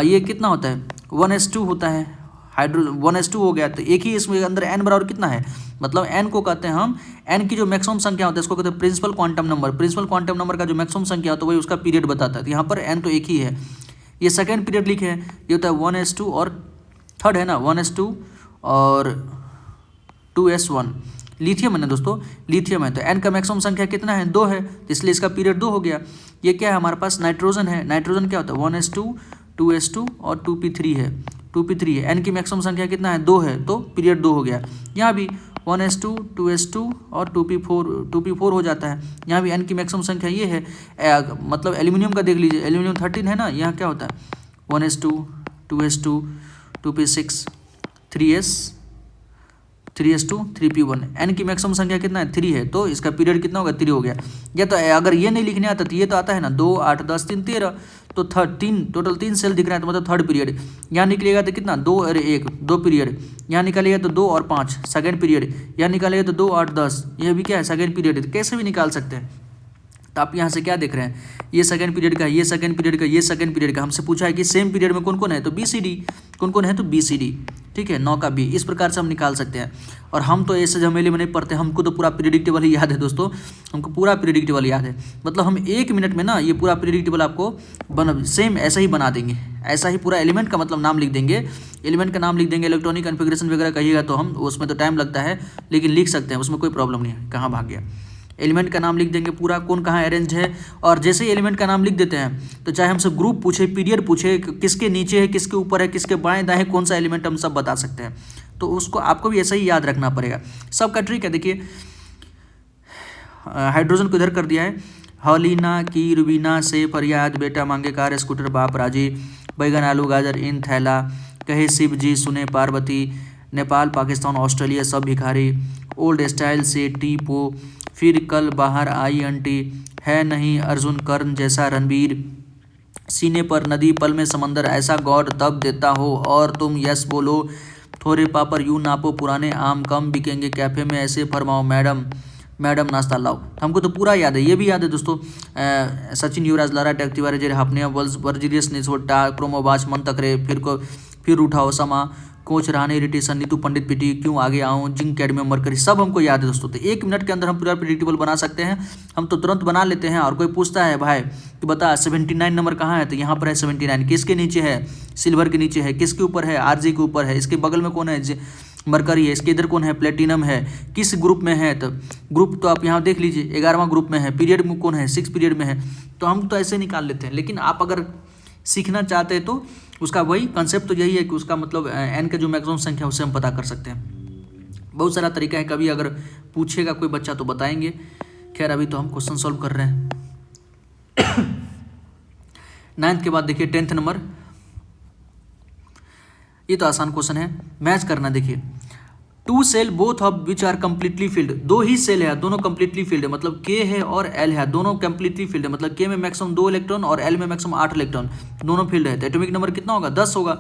A: ये कितना होता है, 1s2 होता है, हाइड्रो 1s2 हो गया, तो एक ही इसमें अंदर n बराबर कितना है, मतलब n को कहते हैं हम, n की जो मैक्सिमम संख्या होता है इसको कहते हैं principal quantum number. Principal quantum number का जो मैक्सिमम संख्या होता है वही उसका पीरियड बताता है। तो यहाँ पर n तो एक ही है, ये सेकेंड पीरियड लिखे हैं, ये होता है 1s2 और थर्ड है ना 1s2 और 2s1। लिथियम है ना दोस्तों, लिथियम है, तो n का मैक्सिमम संख्या कितना है, 2 है, तो इसलिए इसका पीरियड 2 हो गया। ये क्या है हमारे पास, नाइट्रोजन है। नाइट्रोजन क्या होता है, 1s2 2s2 और 2p3 है, 2p3 है। n की मैक्सिमम संख्या कितना है, 2 है, तो पीरियड 2 हो गया। यहाँ भी 1s2 2s2 और 2p4 हो जाता है। यहाँ भी n की मैक्सिमम संख्या ये है, मतलब एल्यूमिनियम का देख लीजिए, एल्यूमिनियम 13 है ना, यहाँ क्या होता है 1s2 2s2 2p6 3s 3:3p1। n की मैक्सिमम संख्या कितना है 3 है, तो इसका पीरियड कितना होगा 3 हो गया। या तो अगर ये नहीं लिखने आता तो ये तो आता है ना 2 8 10 3 13, तो टोटल 3 सेल दिख रहा है, तो मतलब थर्ड पीरियड। यहाँ निकलेगा तो कितना 2 और 1 2 पीरियड। यहाँ निकालेगा तो 2 और 5 सेकेंड पीरियड। यहाँ निकालेगा तो 2 8 10, ये भी क्या है सेकेंड पीरियड। कैसे भी निकाल सकते हैं। तो आप यहाँ से क्या देख रहे हैं, ये सेकंड पीरियड का, ये सेकंड पीरियड का, ये सेकंड पीरियड का। हमसे पूछा है कि सेम पीरियड में कौन कौन है, तो BCD कौन कौन है, तो BCD। ठीक है, 9 का B। इस प्रकार से हम निकाल सकते हैं। और हम तो ऐसे झमेले में नहीं पढ़ते, हमको तो पूरा प्रिडिक्टेबल ही याद है दोस्तों, हमको पूरा प्रिडिक्टेबल याद है। मतलब हम 1 मिनट में ना ये पूरा प्रिडिक्टेबल आपको सेम ऐसा ही बना देंगे। ऐसा ही पूरा एलिमेंट का मतलब नाम लिख देंगे, एलिमेंट का नाम लिख देंगे, इलेक्ट्रॉनिक कॉन्फ़िगरेशन वगैरह कहिएगा तो हम उसमें तो टाइम लगता है, लेकिन लिख सकते हैं, उसमें कोई प्रॉब्लम नहीं है। कहाँ भाग गया, एलिमेंट का नाम लिख देंगे पूरा, कौन कहाँ अरेंज है। और जैसे ही एलिमेंट का नाम लिख देते हैं तो चाहे हमसे ग्रुप पूछे, पीरियड पूछे, किसके नीचे है, किसके ऊपर है, किसके बाएं दाएं कौन सा एलिमेंट, हम सब बता सकते हैं। तो उसको आपको भी ऐसा ही याद रखना पड़ेगा। सबका ट्रिक है। देखिए हाइड्रोजन को इधर कर दिया है। हलीना की रुबीना से फरियाद, बेटा मांगे कार स्कूटर बाप राजी, बैगन आलू गाजर इन थैला, कहे शिव जी सुने पार्वती, नेपाल पाकिस्तान ऑस्ट्रेलिया सब भिखारी, ओल्ड स्टाइल से टी पो, फिर कल बाहर आई आंटी, है नहीं अर्जुन कर्ण जैसा रणबीर, सीने पर नदी पल में समंदर, ऐसा गॉड तब देता हो और तुम यस बोलो, थोड़े पापर यूं नापो पुराने आम, कम बिकेंगे कैफे में ऐसे फरमाओ मैडम, मैडम नाश्ता लाओ। हमको तो पूरा याद है, ये भी याद है दोस्तों। सचिन युवराज लारा टैक तिवारी जेर हपने वर्जिरियस निसोटा क्रोमोबाच मन तकरे, फिर उठाओ समा, कोच रानी रिटेशन, नीतू पंडित पिटी, क्यों आगे आऊँ, जिंक कैडमियम मरकरी, सब हमको याद है दोस्तों। तो 1 मिनट के अंदर हम पूरा प्रिडिक्टेबल बना सकते हैं। हम तो तुरंत बना लेते हैं। और कोई पूछता है भाई कि बता 79 नंबर कहाँ है, तो यहाँ पर है 79, किसके नीचे है, सिल्वर के नीचे है, किसके ऊपर है, Rg के ऊपर है, इसके बगल में कौन है, मरकरी है, इसके इधर कौन है, प्लेटिनम है, किस ग्रुप में है। तो ग्रुप तो आप यहाँ देख लीजिए 11वां ग्रुप में है, पीरियड में कौन है, 6 पीरियड में है। तो हम तो ऐसे निकाल लेते हैं। लेकिन आप अगर सीखना चाहते हैं तो उसका वही कंसेप्ट तो यही है कि उसका मतलब n का जो मैक्सिमम संख्या उससे हम पता कर सकते हैं। बहुत सारा तरीका है, कभी अगर पूछेगा कोई बच्चा तो बताएंगे। खैर अभी तो हम क्वेश्चन सॉल्व कर रहे हैं। 9th के बाद देखिए 10th नंबर, ये तो आसान क्वेश्चन है, मैच करना। देखिए 2 shell both of which are completely filled, 2 ही सेल है, दोनों कंप्लीटली फिल्ड है, मतलब K है और L है, दोनों कंप्लीटली फिल्ड है। मतलब K में मैक्सिमम 2 इलेक्ट्रॉन और L में मैक्सिमम 8 इलेक्ट्रॉन, दोनों फील्ड है। तो एटॉमिक नंबर कितना होगा, 10 होगा।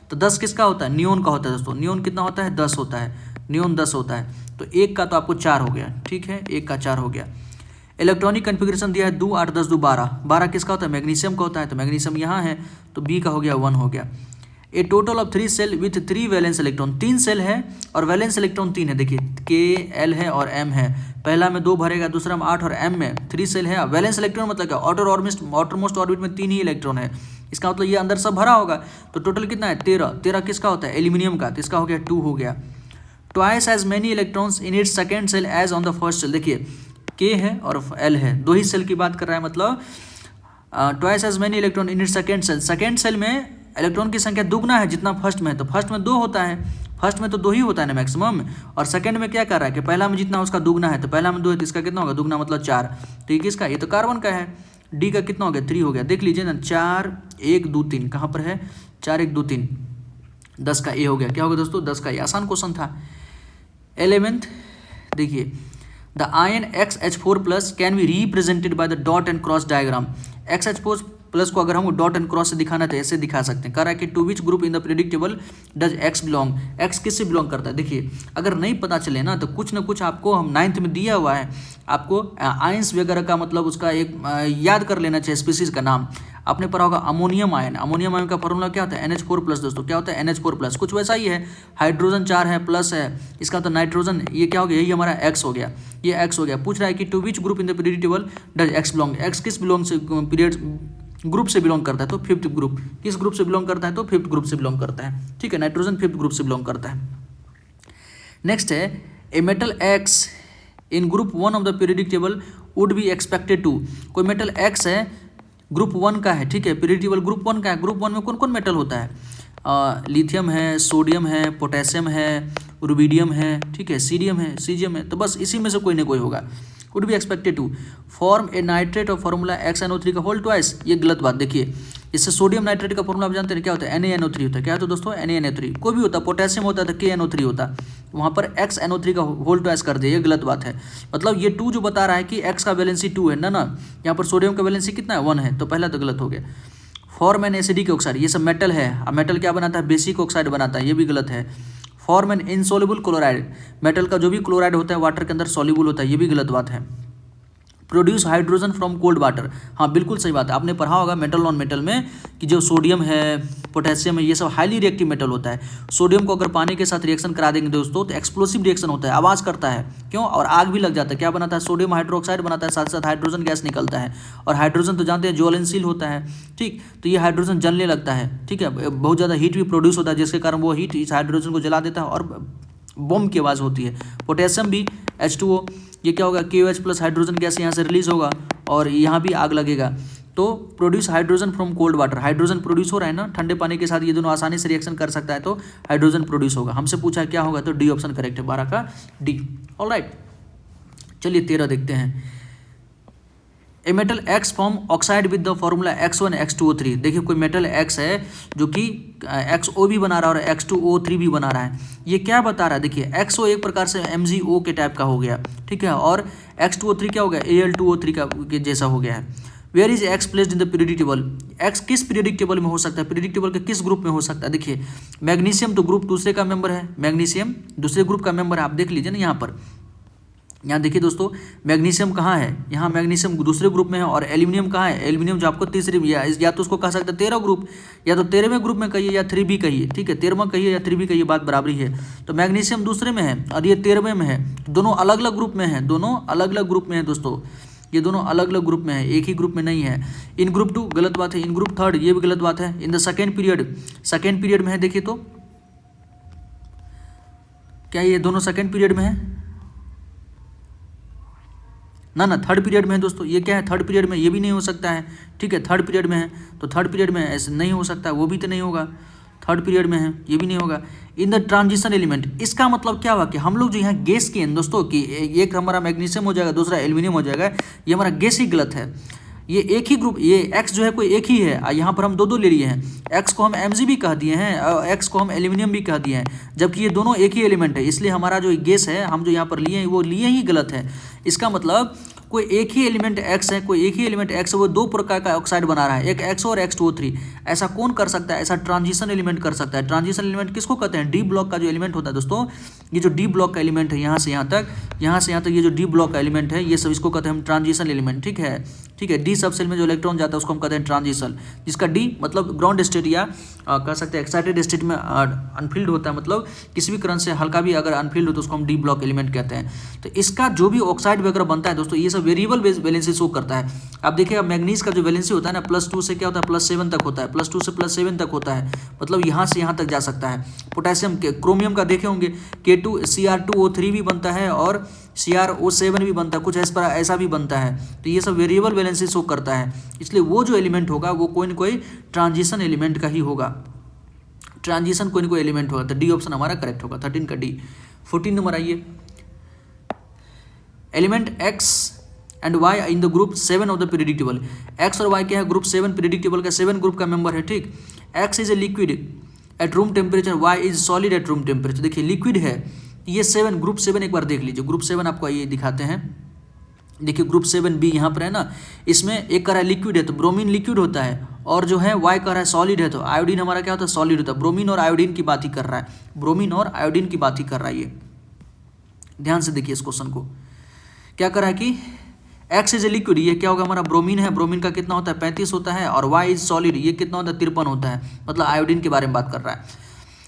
A: तो 10 किसका होता है, नियोन का होता है दोस्तों। नियोन कितना होता है, 10 होता है, नियोन 10 होता है। तो 1 का तो आपको 4 हो गया, ठीक है, 1 का 4 हो गया। इलेक्ट्रॉनिक कन्फिग्रेशन दिया है 2 8 10 2 12, 12 किसका होता है, मैग्नीशियम का होता है। तो मैग्नीशियम यहाँ है, तो B का हो गया 1 हो गया। A total of 3 shell with 3 valence electron, 3 shell है और वैलेंस इलेक्ट्रॉन 3 है। देखिए K L है और M है, पहला में 2 भरेगा, दूसरा में 8 और M में 3 सेल है। वैलेंस इलेक्ट्रॉन मतलब क्या, आउटरमोस्ट ऑर्बिट में 3 ही इलेक्ट्रॉन है, इसका मतलब ये अंदर सब भरा होगा। तो टोटल कितना है 13, 13 किसका होता है, एल्यूमिनियम का, तो इसका हो गया 2 हो गया। Twice as many electrons in its second shell as on the first shell. देखिए K है और L है, 2 ही सेल की बात कर रहा है, मतलब twice as many electron in its second shell. Second shell में इलेक्ट्रॉन की संख्या दुगना है जितना फर्स्ट में है। तो फर्स्ट में 2 होता है, फर्स्ट में तो 2 ही होता है ना मैक्सिमम। और सेकंड में क्या कर रहा है कि पहला में जितना उसका दुगना है, तो पहला में 2 है तो इसका कितना होगा, दुगना मतलब 4। तो ये किसका, ये तो कार्बन का है। डी का कितना हो गया, 3 हो गया। देख लीजिए ना, 4 1 2 3 कहाँ पर है, 4 1 2 3, 10 का ए हो गया। क्या होगा दोस्तों, 10 का। ये आसान क्वेश्चन था। 11th देखिए, the ion XH4+ can be represented by the dot and cross diagram. XH4+ को अगर हम डॉट एंड क्रॉस से दिखाना तो ऐसे दिखा सकते हैं। कह रहा है कि to which group in the periodic table does X belong, X किससे बिलोंग करता है। देखिए अगर नहीं पता चले ना तो कुछ ना कुछ आपको हम 9th में दिया हुआ है, आपको आयंस वगैरह का मतलब उसका एक याद कर लेना चाहिए, स्पीसीज का नाम आपने पढ़ा होगा। अमोनियम आयन, अमोनियम आयन का फॉर्मूला क्या होता है, NH4+। दोस्तों क्या होता है, NH4+। कुछ वैसा ही है, हाइड्रोजन 4 है, प्लस है इसका, तो नाइट्रोजन, ये क्या हो गया, यही हमारा X हो गया, ये X हो गया। पूछ रहा है कि to which group in the periodic table does X belong, X किस बिलोंग से पीरियड ग्रुप से बिलोंग करता है, तो 5th ग्रुप। किस ग्रुप से बिलोंग करता है, तो 5th ग्रुप से बिलोंग करता है, ठीक है। नाइट्रोजन 5th ग्रुप से बिलोंग करता है। नेक्स्ट है, a metal X in group 1 of the periodic table would be expected to. कोई मेटल X है, ग्रुप 1 का है, ठीक है, पीरियडिक टेबल ग्रुप 1 का है। ग्रुप 1 में कौन कौन मेटल होता है, लिथियम है, सोडियम है, पोटेशियम है, रुबिडियम है, ठीक है, सीरियम है, सीजियम है। तो बस इसी में से कोई ना कोई होगा। Would be expected to form a nitrate of formula XNO3 का होल ट्वाइस। ये गलत बात। देखिए इससे सोडियम नाइट्रेट का फॉर्मूला आप जानते हैं क्या होता है, NaNO3 होता है। क्या होता है दोस्तों, NaNO3। कोई भी होता है, पोटेशियम होता है तो KNO3 होता है। वहाँ पर XNO3 का होल ट्वाइस कर दिया, ये गलत बात है। मतलब ये 2 जो बता रहा है कि X का वैलेंसी 2 है ना, यहाँ पर सोडियम का वैलेंसी कितना है 1 है, तो पहला तो गलत हो गया। फॉर्म एन एसिडिक ऑक्साइड, ये सब मेटल है, अब मेटल क्या बनाता है, बेसिक ऑक्साइड बनाता है, ये भी गलत है। Form an insoluble chloride, metal का जो भी क्लोराइड होता है वाटर के अंदर सॉल्युबल होता है, ये भी गलत बात है। Produce hydrogen from cold water, हाँ बिल्कुल सही बात है, आपने पढ़ा होगा मेटल नॉन मेटल में कि जो सोडियम है, पोटेशियम है, ये सब हाईली रिएक्टिव मेटल होता है। सोडियम को अगर पानी के साथ रिएक्शन करा देंगे दोस्तों तो एक्सप्लोसिव रिएक्शन होता है, आवाज़ करता है, क्यों, और आग भी लग जाता है। क्या बनाता है, सोडियम हाइड्रोक्साइड बनाता है, साथ साथ हाइड्रोजन गैस निकलता है, और हाइड्रोजन तो जानते हैं ज्वलनशील होता है, ठीक, तो ये हाइड्रोजन जलने लगता है, ठीक है, बहुत ज़्यादा हीट भी प्रोड्यूस होता है, जिसके कारण वो हीट इस हाइड्रोजन को जला देता है और बम की आवाज़ होती है। पोटेशियम भी H2O, ये क्या होगा, KOH प्लस हाइड्रोजन गैस यहाँ से रिलीज होगा और यहाँ भी आग लगेगा। तो produce hydrogen from cold water, hydrogen produce हो रहा है ना ठंडे पानी के साथ, ये दोनों आसानी से रिएक्शन कर सकता है, तो हाइड्रोजन प्रोड्यूस होगा। हमसे पूछा है क्या होगा, तो डी ऑप्शन करेक्ट है, 12 का डी। ऑलराइट, चलिए 13 देखते हैं। ए metal X form oxide with the formula X1 X2O3, देखिए कोई मेटल X है जो कि XO भी बना रहा है और X2O3 भी बना रहा है, ये क्या बता रहा है, देखिए XO एक प्रकार से MgO के टाइप का हो गया, ठीक है, और X2O3 क्या हो गया, Al2O3 का के जैसा हो गया है। Where is X placed in the periodic table, X किस पीरियडिक टेबल में हो सकता है, पीरियडिक टेबल के किस ग्रुप में हो सकता है, देखिए मैग्नीशियम तो ग्रुप दूसरे का मेंबर है, मैग्नीशियम दूसरे ग्रुप का मेंबर है, आप देख लीजिए ना यहाँ पर, यहाँ देखिए दोस्तों मैग्नीशियम कहाँ है, यहाँ मैग्नीशियम दूसरे ग्रुप में है, और एल्यूमिनियम कहाँ है, एल्यूमिनियम जो आपको तीसरे में, या तो उसको कह सकते हैं 13 ग्रुप, या तो 13वें ग्रुप में कहिए या 3B कहिए, ठीक है, 13वां कहिए या 3B कहिए, बात बराबरी है। तो मैग्नीशियम दूसरे में है और ये 13वें में है, दोनों अलग अलग ग्रुप में है, दोनों अलग अलग ग्रुप में है दोस्तों, ये दोनों अलग अलग ग्रुप में है, एक ही ग्रुप में नहीं है। इन ग्रुप 2 गलत बात है, इन ग्रुप 3 ये भी गलत बात है। इन द सेकेंड पीरियड में है, देखिए तो क्या ये दोनों सेकेंड पीरियड में है, ना थर्ड पीरियड में है दोस्तों, ये क्या है, थर्ड पीरियड में, ये भी नहीं हो सकता है, ठीक है, थर्ड पीरियड में है, तो थर्ड पीरियड में ऐसे नहीं हो सकता, वो भी तो नहीं होगा, थर्ड पीरियड में है, ये भी नहीं होगा। इन द ट्रांजिशन एलिमेंट, इसका मतलब क्या हुआ कि हम लोग जो यहाँ गेस किए दोस्तों कि एक हमारा मैग्नीशियम हो जाएगा, दूसरा एल्यूमिनियम हो जाएगा, ये हमारा गेस ही गलत है। ये एक ही ग्रुप, ये X जो है कोई एक ही है, यहाँ पर हम दो ले लिए हैं, X को हम Mg भी कह दिए हैं और X को हम एल्यूमिनियम भी कह दिए हैं, जबकि ये दोनों एक ही एलिमेंट है, इसलिए हमारा जो गेस है हम जो यहाँ पर लिए हैं वो लिए ही गलत है। इसका मतलब कोई एक ही एलिमेंट X है, कोई एक ही एलिमेंट X है, वो 2 प्रकार का ऑक्साइड बना रहा है, एक X और X2O3, ऐसा कौन कर सकता है, ऐसा ट्रांजिशन एलिमेंट कर सकता है। ट्रांजिशन एलिमेंट किसको कहते हैं, डी ब्लॉक का जो एलिमेंट होता है दोस्तों, ये जो डी ब्लॉक का एलिमेंट है यहाँ से यहाँ तक, यहाँ से यहाँ तक, ये जो डी ब्लॉक का एलिमेंट है ये सब इसको कहते हैं हम ट्रांजिशन एलिमेंट, ठीक है, ठीक है। डी सब सेल में जो इलेक्ट्रॉन जाता है उसको हम कहते हैं ट्रांजिशन, जिसका डी मतलब ग्राउंड स्टेट या कह सकते हैं एक्साइटेड स्टेट में अनफील्ड होता है, मतलब किसी भी करंट से हल्का भी अगर अनफील्ड हो तो उसको हम डी ब्लॉक एलिमेंट कहते हैं। तो इसका जो भी ऑक्साइड वगैरह बनता है दोस्तों, ये सब वेरिएबल वैलेंसी शो करता है। अब देखिए मैग्नीज का जो वैलेंसी होता है ना +2 से क्या होता है +7 तक होता है, +2 से +7 तक होता है, मतलब यहाँ से यहाँ तक जा सकता है। पोटेशियम के क्रोमियम का देखे होंगे K2 Cr2O3 भी बनता है और CrO7 भी बनता है, कुछ ऐसा भी बनता है। तो ये सब वेरिएबल वैलेंसी शो करता है, इसलिए वो जो एलिमेंट होगा वो कोई न कोई ट्रांजिशन एलिमेंट का ही होगा, ट्रांजिशन कोई न कोई एलिमेंट होगा। तो डी ऑप्शन हमारा करेक्ट होगा, 13 का डी। 14 नंबर आइए, element X and Y in the group 7 of the periodic table. X और Y क्या है, ग्रुप 7 पीरियडिक टेबल का 7 ग्रुप का मेंबर है, ठीक। X is a liquid at room temperature, Y is solid at room temperature. देखिए liquid है ये 7, ग्रुप 7 एक बार देख लीजिए, ग्रुप 7 आपको ये दिखाते हैं, देखिए ग्रुप 7B यहाँ पर है ना, इसमें एक कह रहा है लिक्विड है तो ब्रोमीन लिक्विड होता है, और जो है Y कह रहा है सॉलिड है तो आयोडीन हमारा क्या होता है, सॉलिड होता है। ब्रोमीन और आयोडीन की बात ही कर रहा है, ब्रोमीन और आयोडीन की बात ही कर रहा है। ये ध्यान से देखिए इस क्वेश्चन को, क्या कर रहा है कि X इज ए लिक्विड, ये क्या होगा हमारा ब्रोमीन है, ब्रोमीन का कितना होता है 35 होता है, और Y इज सॉलिड, ये कितना होता है 53 होता है, मतलब आयोडीन के बारे में बात कर रहा है।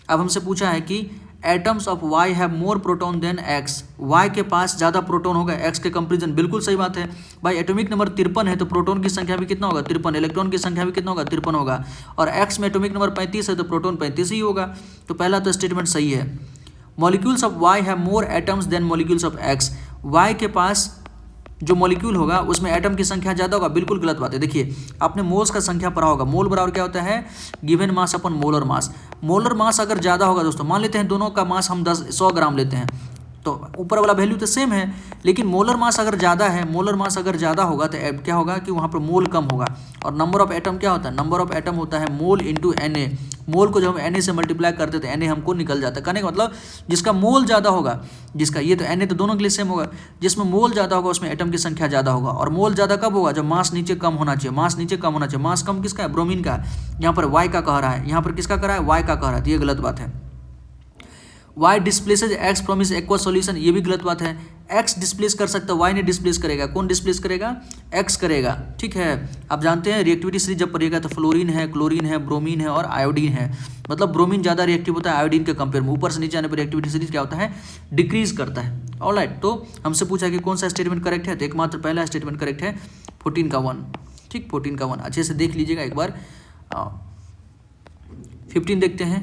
A: अब हमसे पूछा है कि atoms of Y have more proton than X, Y के पास ज़्यादा प्रोटॉन होगा X के कंपेरिजन, बिल्कुल सही बात है भाई। एटॉमिक नंबर 53 है तो प्रोटॉन की संख्या भी कितना होगा 53, इलेक्ट्रॉन की संख्या भी कितना होगा 53 होगा, और X में एटॉमिक नंबर 35 है तो प्रोटॉन 35 ही होगा, तो पहला तो स्टेटमेंट सही है। Molecules of Y have more atoms than molecules of X, Y के पास जो मॉलिक्यूल होगा उसमें एटम की संख्या ज़्यादा होगा, बिल्कुल गलत बात है। देखिए आपने मोल्स का संख्या पढ़ा होगा, मोल बराबर क्या होता है, गिवन मास अपन मोलर मास। मोलर मास अगर ज़्यादा होगा दोस्तों, मान लेते हैं दोनों का मास हम 100 ग्राम लेते हैं, तो ऊपर वाला वैल्यू तो सेम है, लेकिन मोलर मास अगर ज़्यादा है, मोलर मास अगर ज़्यादा होगा तो क्या होगा कि वहाँ पर मोल कम होगा। और नंबर ऑफ एटम क्या होता है, नंबर ऑफ एटम होता है मोल इंटू Na। मोल को जब हम Na से मल्टीप्लाई करते तो Na हमको निकल जाता है। कहने का मतलब जिसका मोल ज़्यादा होगा, जिसका ये तो Na तो दोनों के लिए सेम होगा, जिसमें मोल ज़्यादा होगा उसमें एटम की संख्या ज़्यादा होगा। और मोल ज़्यादा कब होगा, जब मास नीचे कम होना चाहिए। मास नीचे कम होना चाहिए। मास कम किसका है, ब्रोमीन का। यहाँ पर Y का कह रहा है, यहाँ पर किसका कह रहा है, Y का कह रहा है, तो ये गलत बात है। Y डिस्प्लेसेज X फ्रॉम इस एक्वा सॉल्यूशन, ये भी गलत बात है। X डिस्प्लेस कर सकता है, Y ने डिस्प्लेस करेगा। कौन डिस्प्लेस करेगा, X करेगा। ठीक है, आप जानते हैं रिएक्टिविटी सीरीज जब पढ़िएगा तो फ्लोरीन है, क्लोरीन है, ब्रोमीन है और आयोडीन है। मतलब ब्रोमीन ज़्यादा रिएक्टिव होता है आयोडीन के कंपेयर में। ऊपर से नीचे आने पर रिएक्टिविटी सीरीज क्या होता है, डिक्रीज करता है। ऑलराइट, तो हमसे पूछा कि कौन सा स्टेटमेंट करेक्ट है, तो एकमात्र पहला स्टेटमेंट करेक्ट है, 14 का 1। ठीक, 14 का 1 अच्छे से देख लीजिएगा एक बार। 15 देखते हैं।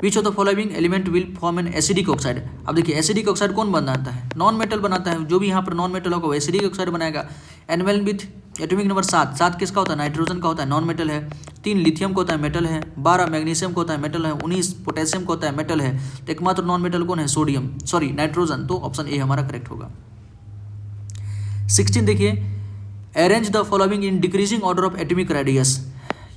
A: विच of the following element will form an acidic oxide. अब देखिए एसिडिक ऑक्साइड कौन बनाता है, नॉन मेटल बनाता है। जो भी यहाँ पर नॉन मेटल होगा वो एसिडिक ऑक्साइड बनाएगा। एनिमल विथ एटॉमिक नंबर 7, 7 किसका होता है, नाइट्रोजन का होता है, नॉन मेटल है। 3 लिथियम का होता है, मेटल है। 12 मैग्नीशियम का होता है, मेटल है। 19 पोटेशियम का होता है, मेटल है। तो एकमात्र नॉन मेटल कौन है, सोडियम, सॉरी नाइट्रोजन। तो ऑप्शन ए हमारा करेक्ट होगा। 16 देखिए, arrange the following in decreasing order of atomic radius.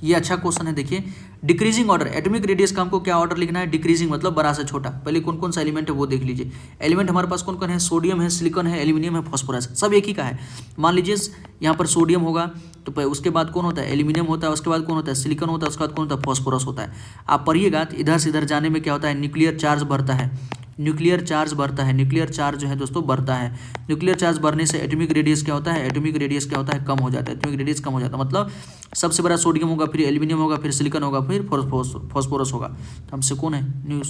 A: ये अच्छा क्वेश्चन है। देखिए डिक्रीजिंग ऑर्डर, एटॉमिक रेडियस का हमको क्या ऑर्डर लिखना है, डिक्रीजिंग मतलब बड़ा से छोटा। पहले कौन कौन सा एलिमेंट है वो देख लीजिए। एलिमेंट हमारे पास कौन कौन है, सोडियम है, सिलिकॉन है, एल्यूमिनियम है, फास्फोरस, सब एक ही का है। मान लीजिए यहाँ पर सोडियम होगा तो उसके बाद कौन होता है, एल्यूमिनियम होता है, उसके बाद कौन होता है, सिलिकॉन होता है, उसके बाद कौन होता है, फास्फोरस होता है। आप पढ़िएगा तो इधर से इधर जाने में क्या होता है, न्यूक्लियर चार्ज बढ़ता है। न्यूक्लियर चार्ज बढ़ता है, न्यूक्लियर चार्ज जो है दोस्तों बढ़ता है। न्यूक्लियर चार्ज बढ़ने से एटॉमिक रेडियस क्या होता है, एटॉमिक रेडियस क्या होता है, कम हो जाता है। एटॉमिक रेडियस कम हो जाता है मतलब सबसे बड़ा सोडियम होगा, फिर एल्यूमिनियम होगा, फिर सिलिकॉन होगा, फिर फास्फोरस होगा। तो हमसे कौन है,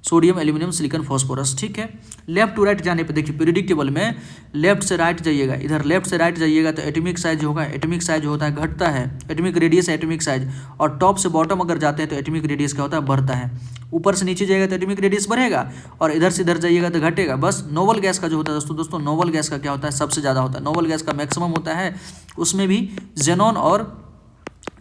A: सोडियम, एल्यूमिनियम, सिलिकॉन, फास्फोरस। ठीक है, लेफ्ट टू राइट जाने पे देखिए पीरियोडिक टेबल में लेफ्ट से राइट जाइएगा, इधर लेफ्ट से राइट जाइएगा तो एटॉमिक साइज होगा, एटॉमिक साइज होता है घटता है, एटॉमिक रेडियस है एटॉमिक साइज। और टॉप से बॉटम अगर जाते हैं तो एटॉमिक रेडियस क्या होता है, बढ़ता है। ऊपर से नीचे जाएगा तो एटॉमिक रेडियस बढ़ेगा, और इधर से इधर जाइएगा तो घटेगा। बस नोबल गैस का जो होता है दोस्तों नोबल गैस का क्या होता है, सबसे ज़्यादा होता है। नोबल गैस का मैक्सिमम होता है, उसमें भी जेनॉन और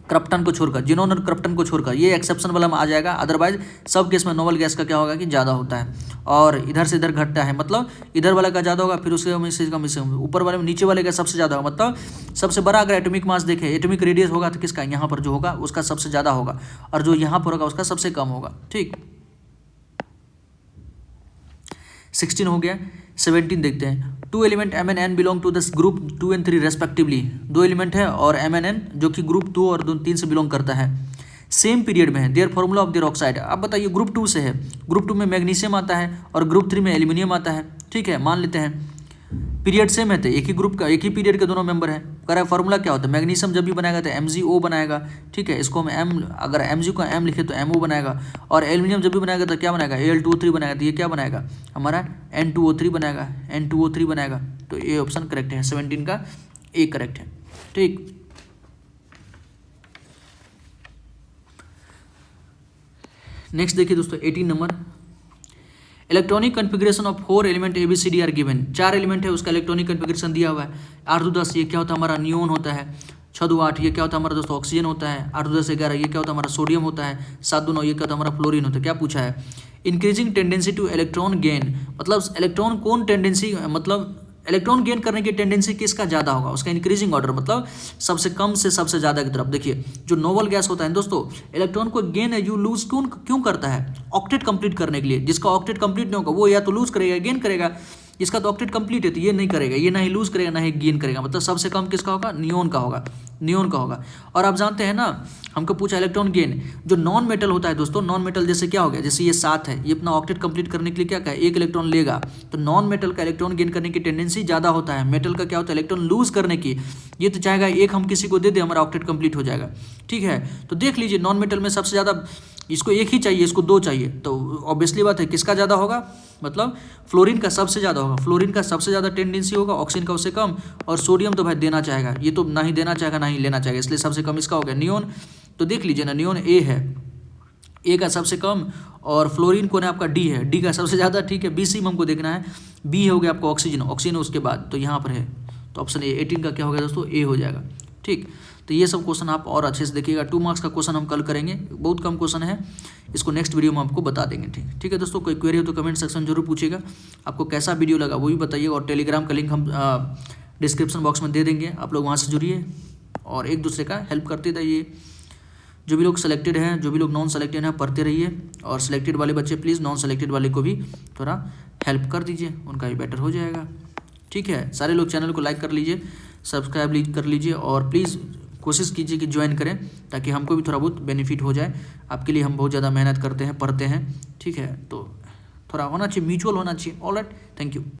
A: क्रप्टन को छोड़कर, जिनोन और क्रप्टन को छोड़कर, ये एक्सेप्शन वाला में आ जाएगा। अदरवाइज सब केस में नोबल गैस का क्या होगा कि ज़्यादा होता है, और इधर से इधर घटता है। मतलब इधर वाला का ज़्यादा होगा, फिर उसके कम इससे ऊपर वाले में नीचे वाले का सबसे ज़्यादा होगा। मतलब सबसे बड़ा अगर एटॉमिक मास देखें, एटॉमिक रेडियस होगा तो किसका, यहाँ पर जो होगा उसका सबसे ज़्यादा होगा, और जो यहाँ पर होगा उसका सबसे कम होगा। ठीक, 16 हो गया। 17 देखते हैं। 2 element M and N belong to this group 2 and 3 respectively. 2 element है और M and N जो कि ग्रुप 2 और 3 से बिलोंग करता है, सेम पीरियड में है। Their formula of their oxide. अब बताइए ग्रुप 2 से है, ग्रुप 2 में मैग्नीशियम आता है और ग्रुप 3 में एल्यूमिनियम आता है। ठीक है, मान लेते हैं पीरियड सेम है तो एक ही ग्रुप का, एक ही पीरियड के दोनों मेंबर हैं। कह रहा है फॉर्मूला क्या होता है, मैग्नीशियम जब भी बनाएगा तो MgO बनाएगा। ठीक है, इसको हम M, अगर Mg को M लिखे तो MO बनाएगा, और एल्यूमिनियम जब भी बनाएगा तो क्या बनाएगा, Al2O3 बनाएगा। तो ये क्या बनाएगा हमारा, N2O3 बनाएगा, N2O3 बनाएगा। तो ये ऑप्शन करेक्ट है, 17 का ए करेक्ट है। ठीक, नेक्स्ट देखिए दोस्तों 18 number. Electronic configuration of 4 element ABCD are given. 4 element है, उसका इलेक्ट्रॉनिक कन्फिग्रेशन दिया हुआ है। 8 2 10 ये क्या होता है हमारा, नियोन होता है। 6 2 8 ये क्या होता है हमारा दोस्तों, ऑक्सीजन होता है। 8 2 10 11 ये क्या होता है हमारा, सोडियम होता है। 7 2 9 ये क्या होता है हमारा, फ्लोरीन होता है। क्या पूछा है, increasing tendency two electron gain, मतलब इलेक्ट्रॉन कौन टेंडेंसी, मतलब इलेक्ट्रॉन गेन करने की टेंडेंसी किसका ज़्यादा होगा, उसका इंक्रीजिंग ऑर्डर, मतलब सबसे कम से सबसे ज़्यादा की तरफ। देखिए जो नोबल गैस होता है दोस्तों, इलेक्ट्रॉन को गेन है यू लूज क्यों करता है, ऑक्टेट कंप्लीट करने के लिए। जिसका ऑक्टेट कंप्लीट नहीं होगा वो या तो लूज करेगा गेन करेगा, इसका तो ऑक्टेट कंप्लीट है तो ये नहीं करेगा, ये ना ही लूज करेगा ना ही गेन करेगा। मतलब सबसे कम किसका होगा, नियोन का होगा, नियोन का होगा। और आप जानते हैं ना, हमको पूछा इलेक्ट्रॉन गेन, जो नॉन मेटल होता है दोस्तों, नॉन मेटल जैसे क्या हो गया, जैसे ये 7 है, ये अपना ऑक्टेट कंप्लीट करने के लिए क्या कहा, 1 इलेक्ट्रॉन लेगा। तो नॉन मेटल का इलेक्ट्रॉन गेन करने की टेंडेंसी ज़्यादा होता है, मेटल का क्या होता है इलेक्ट्रॉन लूज करने की। ये तो चाहेगा 1 हम किसी को दे दे, हमारा ऑक्टेट कंप्लीट हो जाएगा। ठीक है, तो देख लीजिए नॉन मेटल में सबसे ज़्यादा, इसको 1 ही चाहिए, इसको 2 चाहिए, तो ऑब्वियसली बात है किसका ज़्यादा होगा, मतलब फ्लोरीन का सबसे ज़्यादा होगा। फ्लोरीन का सबसे ज़्यादा टेंडेंसी होगा, ऑक्सीजन का उससे कम, और सोडियम तो भाई देना चाहेगा, ये तो ना ही देना चाहेगा ना ही लेना चाहेगा, इसलिए सबसे कम इसका हो गया नियोन। तो देख लीजिए ना, नियोन ए है, ए का सबसे कम, और फ्लोरीन कौन है आपका, डी है, डी का सबसे ज़्यादा। ठीक है, बी सी में हमको देखना है, बी हो गया आपका ऑक्सीजन, ऑक्सीजन उसके बाद, तो यहाँ पर है, तो ऑप्शन ए 18 का क्या हो गया दोस्तों, ए हो जाएगा। ठीक, तो ये सब क्वेश्चन आप और अच्छे से देखिएगा। 2 मार्क्स का क्वेश्चन हम कल करेंगे, बहुत कम क्वेश्चन है, इसको नेक्स्ट वीडियो में आपको बता देंगे। ठीक है दोस्तों, कोई क्वेरी हो तो कमेंट सेक्शन जरूर पूछिएगा। आपको कैसा वीडियो लगा वो भी बताइएगा, और टेलीग्राम का लिंक हम डिस्क्रिप्शन बॉक्स में दे देंगे, आप लोग वहाँ से जुड़िए और एक दूसरे का हेल्प करते रहिए। जो भी लोग सेलेक्टेड हैं, जो भी लोग नॉन सेलेक्टेड हैं, पढ़ते रहिए, और सेलेक्टेड वाले बच्चे प्लीज़ नॉन सेलेक्टेड वाले को भी थोड़ा हेल्प कर दीजिए, उनका भी बेटर हो जाएगा। ठीक है, सारे लोग चैनल को लाइक कर लीजिए, सब्सक्राइब कर लीजिए, और प्लीज़ कोशिश कीजिए कि ज्वाइन करें, ताकि हमको भी थोड़ा बहुत बेनिफिट हो जाए। आपके लिए हम बहुत ज़्यादा मेहनत करते हैं, पढ़ते हैं। ठीक है, तो थोड़ा होना चाहिए, म्यूचुअल होना चाहिए। Alright, thank you.